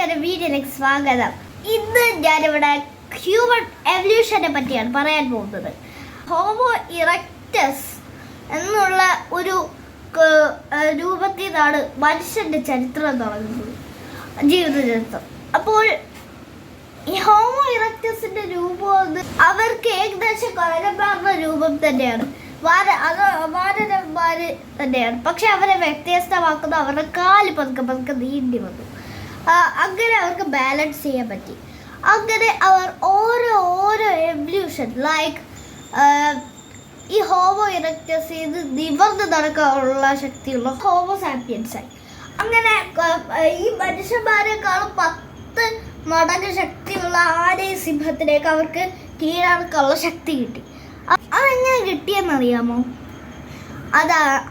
എല്ലാവർക്കും എൻ്റെ വീഡിയോയിലേക്ക് സ്വാഗതം. ഇന്ന് ഞാനിവിടെ ഹ്യൂമൻ എവല്യൂഷനെ പറ്റിയാണ് പറയാൻ പോകുന്നത്. ഹോമോ ഇറക്ടസ് എന്നുള്ള ഒരു രൂപത്തിൽ നിന്നാണ് മനുഷ്യൻ്റെ ചരിത്രം തുടങ്ങുന്നത്, ജീവിത ചരിത്രം. അപ്പോൾ ഈ ഹോമോ ഇറക്ടസിന്റെ രൂപം അവർക്ക് ഏകദേശം കൊരങ്ങന്മാരുടെ രൂപം തന്നെയാണ്, വാനരന്മാര് തന്നെയാണ്. പക്ഷെ അവരെ വ്യത്യസ്തമാക്കുന്ന അവരുടെ കാല് പതുക്കെ നീണ്ടി വന്നു. അങ്ങനെ അവർക്ക് ബാലൻസ് ചെയ്യാൻ പറ്റി. അങ്ങനെ അവർ ഓരോ എവല്യൂഷൻ ലൈക്ക് ഈ ഹോമോ ഇറക്ടസ് ഇത് നിവർന്ന് നടക്കാനുള്ള ശക്തിയുള്ള ഹോമോ സാപ്പിയൻസായി. അങ്ങനെ ഈ മനുഷ്യന്മാരെക്കാളും 10 മടങ്ങ് ശക്തിയുള്ള ആനയും സിംഹത്തിലേക്ക് അവർക്ക് കീഴടക്കാനുള്ള ശക്തി കിട്ടി. അതെങ്ങനെ കിട്ടിയെന്നറിയാമോ?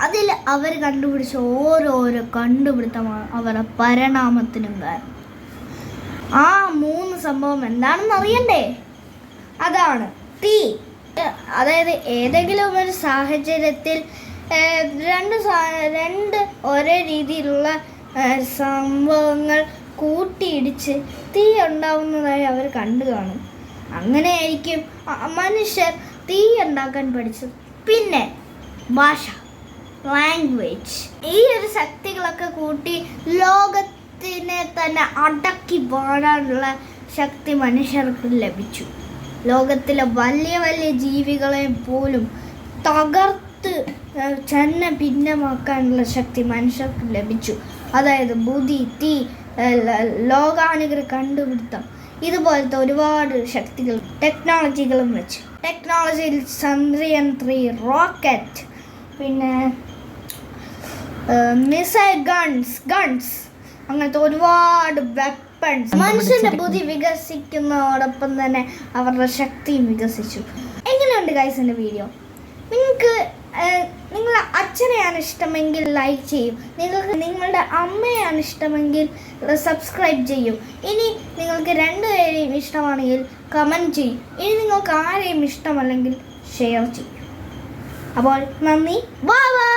അതിൽ അവർ കണ്ടുപിടിച്ച ഓരോരോ കണ്ടുപിടുത്തമാണ് അവരുടെ പരിണാമത്തിനും കാരണം. ആ 3 സംഭവം എന്താണെന്ന് അറിയണ്ടേ? അതാണ് തീ. അതായത് ഏതെങ്കിലും ഒരു സാഹചര്യത്തിൽ രണ്ട് ഒരേ രീതിയിലുള്ള സംഭവങ്ങൾ കൂട്ടിയിടിച്ച് തീ ഉണ്ടാവുന്നതായി അവർ കണ്ടു കാണും. അങ്ങനെയായിരിക്കും മനുഷ്യർ തീ ഉണ്ടാക്കാൻ പഠിച്ചത്. പിന്നെ ഭാഷ, ലാംഗ്വേജ്, ഈ ഒരു ശക്തികളൊക്കെ കൂട്ടി ലോകത്തിനെ തന്നെ അടക്കി വാഴാനുള്ള ശക്തി മനുഷ്യർക്ക് ലഭിച്ചു. ലോകത്തിലെ വലിയ ജീവികളെ പോലും തകർത്ത് ഭിന്നമാക്കാനുള്ള ശക്തി മനുഷ്യർക്ക് ലഭിച്ചു. അതായത് ബുദ്ധി, തീ, ലോകാനുഗ്രഹ കണ്ടുപിടുത്തം, ഇതുപോലത്തെ ഒരുപാട് ശക്തികൾ ടെക്നോളജികളും വെച്ച്. ടെക്നോളജിയിൽ ചന്ദ്രയാൻ 3 റോക്കറ്റ്, പിന്നെ മിസൈൽ ഗൺസ്, അങ്ങനത്തെ ഒരുപാട് വെപ്പൺസ്. മനുഷ്യന്റെ ബുദ്ധി വികസിക്കുന്നതോടൊപ്പം തന്നെ അവരുടെ ശക്തിയും വികസിച്ചു. എങ്ങനെയുണ്ട് ഗൈസ് എൻ്റെ വീഡിയോ? നിങ്ങൾക്ക് നിങ്ങളുടെ അച്ഛനെയാണ് ഇഷ്ടമെങ്കിൽ ലൈക്ക് ചെയ്യും. നിങ്ങൾക്ക് നിങ്ങളുടെ അമ്മയാണ് ഇഷ്ടമെങ്കിൽ സബ്സ്ക്രൈബ് ചെയ്യും. ഇനി നിങ്ങൾക്ക് 2 പേരെയും ഇഷ്ടമാണെങ്കിൽ കമൻറ്റ് ചെയ്യും. ഇനി നിങ്ങൾക്ക് ആരെയും ഇഷ്ടമല്ലെങ്കിൽ ഷെയർ ചെയ്യും. അപ്പോൾ നന്ദി, ബൈ.